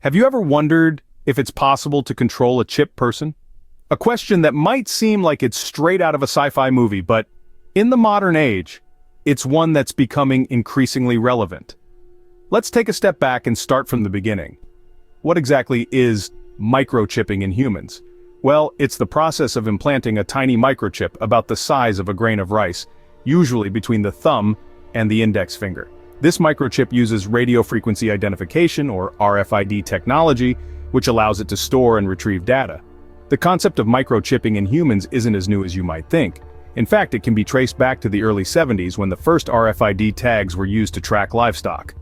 Have you ever wondered if it's possible to control a chip person? A question that might seem like it's straight out of a sci-fi movie, but in the modern age, it's one that's becoming increasingly relevant. Let's take a step back and start from the beginning. What exactly is microchipping in humans? Well, it's the process of implanting a tiny microchip about the size of a grain of rice, usually between the thumb and the index finger. This microchip uses radio frequency identification, or RFID technology, which allows it to store and retrieve data. The concept of microchipping in humans isn't as new as you might think. In fact, it can be traced back to the early 70s when the first RFID tags were used to track livestock.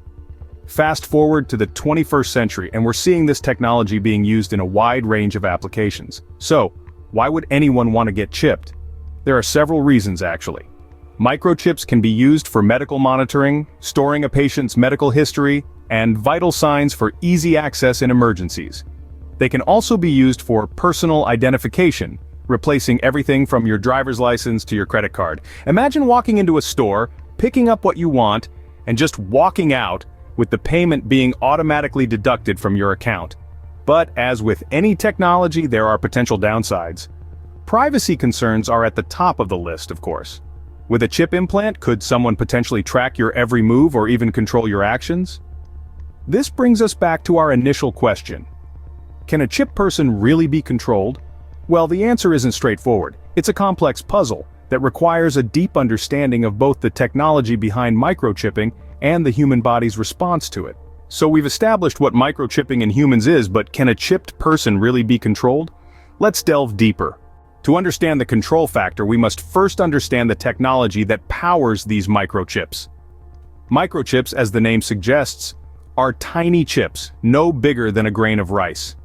Fast forward to the 21st century and we're seeing this technology being used in a wide range of applications. So, why would anyone want to get chipped? There are several reasons actually. Microchips can be used for medical monitoring, storing a patient's medical history, and vital signs for easy access in emergencies. They can also be used for personal identification, replacing everything from your driver's license to your credit card. Imagine walking into a store, picking up what you want, and just walking out with the payment being automatically deducted from your account. But as with any technology, there are potential downsides. Privacy concerns are at the top of the list, of course. With a chip implant, could someone potentially track your every move or even control your actions? This brings us back to our initial question. Can a chip person really be controlled? Well, the answer isn't straightforward. It's a complex puzzle that requires a deep understanding of both the technology behind microchipping and the human body's response to it. So we've established what microchipping in humans is, but can a chipped person really be controlled? Let's delve deeper. To understand the control factor, we must first understand the technology that powers these microchips. Microchips, as the name suggests, are tiny chips, no bigger than a grain of rice.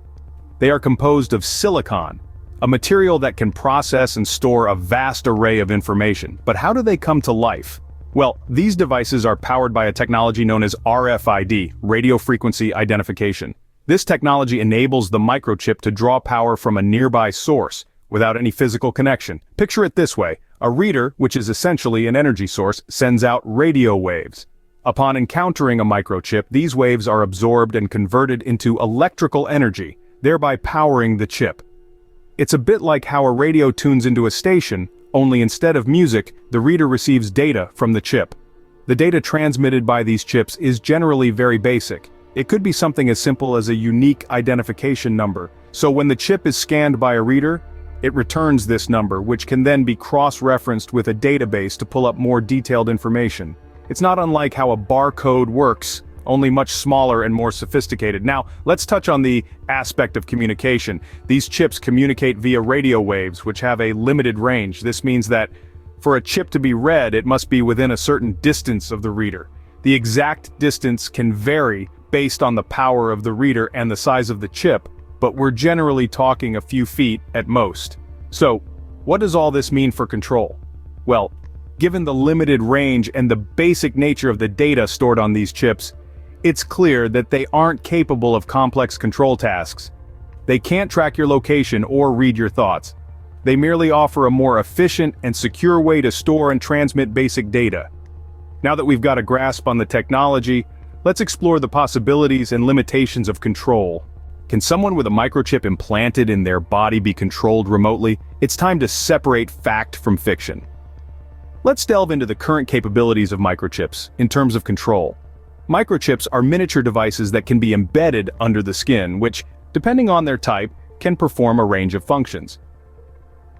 They are composed of silicon, a material that can process and store a vast array of information. But how do they come to life? Well, these devices are powered by a technology known as RFID, radio frequency identification. This technology enables the microchip to draw power from a nearby source, without any physical connection. Picture it this way: a reader, which is essentially an energy source, sends out radio waves. Upon encountering a microchip, these waves are absorbed and converted into electrical energy, thereby powering the chip. It's a bit like how a radio tunes into a station, only instead of music, the reader receives data from the chip. The data transmitted by these chips is generally very basic. It could be something as simple as a unique identification number. So when the chip is scanned by a reader, it returns this number, which can then be cross-referenced with a database to pull up more detailed information. It's not unlike how a barcode works, only much smaller and more sophisticated. Now, let's touch on the aspect of communication. These chips communicate via radio waves, which have a limited range. This means that for a chip to be read, it must be within a certain distance of the reader. The exact distance can vary based on the power of the reader and the size of the chip, but we're generally talking a few feet at most. So, what does all this mean for control? Well, given the limited range and the basic nature of the data stored on these chips, it's clear that they aren't capable of complex control tasks. They can't track your location or read your thoughts. They merely offer a more efficient and secure way to store and transmit basic data. Now that we've got a grasp on the technology, let's explore the possibilities and limitations of control. Can someone with a microchip implanted in their body be controlled remotely? It's time to separate fact from fiction. Let's delve into the current capabilities of microchips in terms of control. Microchips are miniature devices that can be embedded under the skin, which, depending on their type, can perform a range of functions.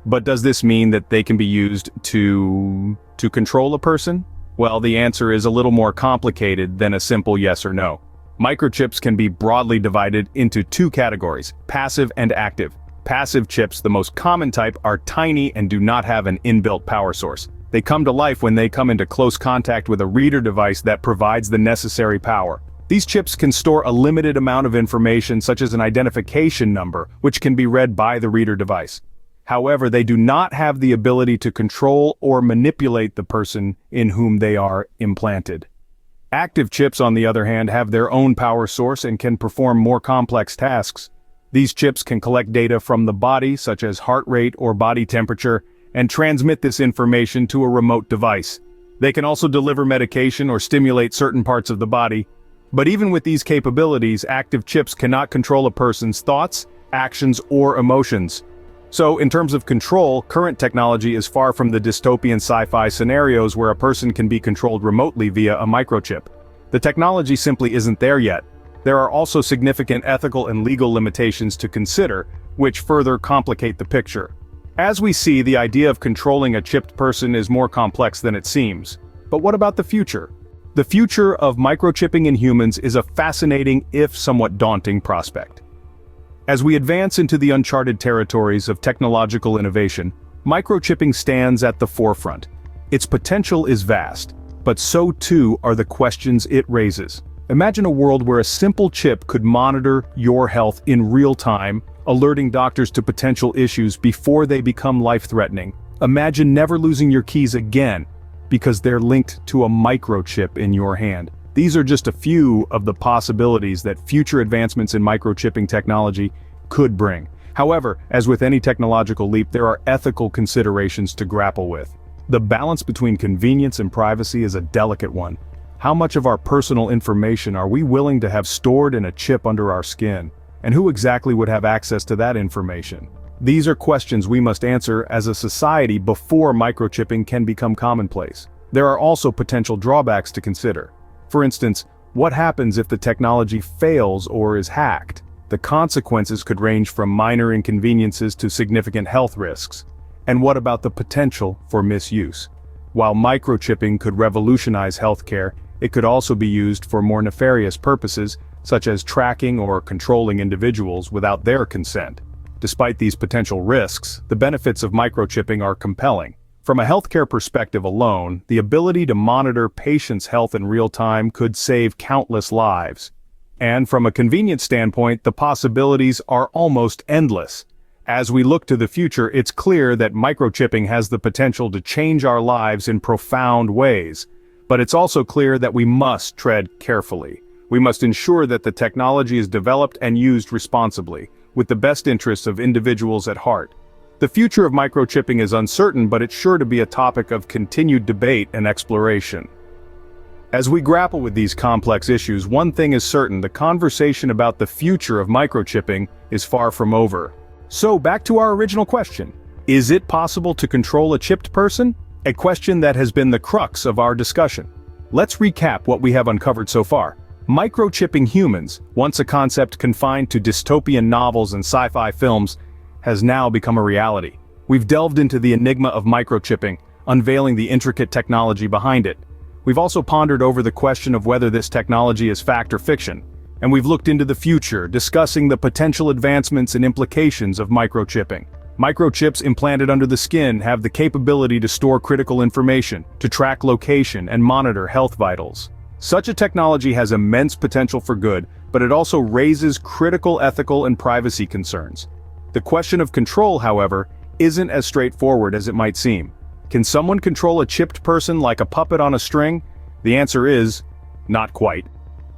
But does this mean that they can be used to control a person? Well, the answer is a little more complicated than a simple yes or no. Microchips can be broadly divided into two categories: passive and active. Passive chips, the most common type, are tiny and do not have an inbuilt power source. They come to life when they come into close contact with a reader device that provides the necessary power. These chips can store a limited amount of information, such as an identification number, which can be read by the reader device. However, they do not have the ability to control or manipulate the person in whom they are implanted. Active chips, on the other hand, have their own power source and can perform more complex tasks. These chips can collect data from the body, such as heart rate or body temperature, and transmit this information to a remote device. They can also deliver medication or stimulate certain parts of the body. But even with these capabilities, active chips cannot control a person's thoughts, actions, or emotions. So, in terms of control, current technology is far from the dystopian sci-fi scenarios where a person can be controlled remotely via a microchip. The technology simply isn't there yet. There are also significant ethical and legal limitations to consider, which further complicate the picture. As we see, the idea of controlling a chipped person is more complex than it seems. But what about the future? The future of microchipping in humans is a fascinating, if somewhat daunting, prospect. As we advance into the uncharted territories of technological innovation, microchipping stands at the forefront. Its potential is vast, but so too are the questions it raises. Imagine a world where a simple chip could monitor your health in real time, alerting doctors to potential issues before they become life-threatening. Imagine never losing your keys again, because they're linked to a microchip in your hand. These are just a few of the possibilities that future advancements in microchipping technology could bring. However, as with any technological leap, there are ethical considerations to grapple with. The balance between convenience and privacy is a delicate one. How much of our personal information are we willing to have stored in a chip under our skin? And who exactly would have access to that information? These are questions we must answer as a society before microchipping can become commonplace. There are also potential drawbacks to consider. For instance, what happens if the technology fails or is hacked? The consequences could range from minor inconveniences to significant health risks. And what about the potential for misuse? While microchipping could revolutionize healthcare, it could also be used for more nefarious purposes, such as tracking or controlling individuals without their consent. Despite these potential risks, the benefits of microchipping are compelling. From a healthcare perspective alone, the ability to monitor patients' health in real time could save countless lives. And from a convenience standpoint, the possibilities are almost endless. As we look to the future, it's clear that microchipping has the potential to change our lives in profound ways. But it's also clear that we must tread carefully. We must ensure that the technology is developed and used responsibly, with the best interests of individuals at heart. The future of microchipping is uncertain, but it's sure to be a topic of continued debate and exploration. As we grapple with these complex issues, one thing is certain: the conversation about the future of microchipping is far from over. So back to our original question. Is it possible to control a chipped person? A question that has been the crux of our discussion. Let's recap what we have uncovered so far. Microchipping humans, once a concept confined to dystopian novels and sci-fi films, has now become a reality. We've delved into the enigma of microchipping, unveiling the intricate technology behind it. We've also pondered over the question of whether this technology is fact or fiction. And we've looked into the future, discussing the potential advancements and implications of microchipping. Microchips implanted under the skin have the capability to store critical information, to track location and monitor health vitals. Such a technology has immense potential for good, but it also raises critical ethical and privacy concerns. The question of control, however, isn't as straightforward as it might seem. Can someone control a chipped person like a puppet on a string? The answer is, not quite.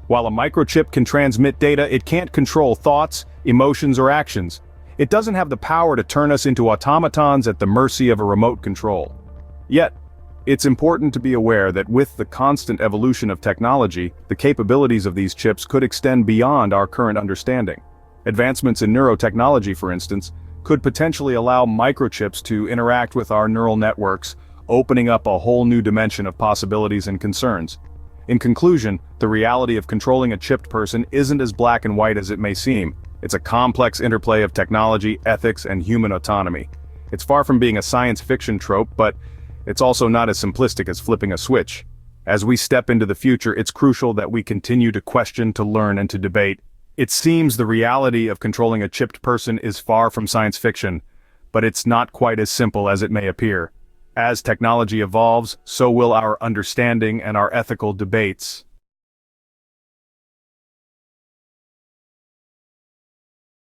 While a microchip can transmit data, it can't control thoughts, emotions, or actions. It doesn't have the power to turn us into automatons at the mercy of a remote control. Yet, it's important to be aware that with the constant evolution of technology, the capabilities of these chips could extend beyond our current understanding. Advancements in neurotechnology, for instance, could potentially allow microchips to interact with our neural networks, opening up a whole new dimension of possibilities and concerns. In conclusion, the reality of controlling a chipped person isn't as black and white as it may seem. It's a complex interplay of technology, ethics, and human autonomy. It's far from being a science fiction trope, but it's also not as simplistic as flipping a switch. As we step into the future, it's crucial that we continue to question, to learn, and to debate. It seems the reality of controlling a chipped person is far from science fiction, but it's not quite as simple as it may appear. As technology evolves, so will our understanding and our ethical debates.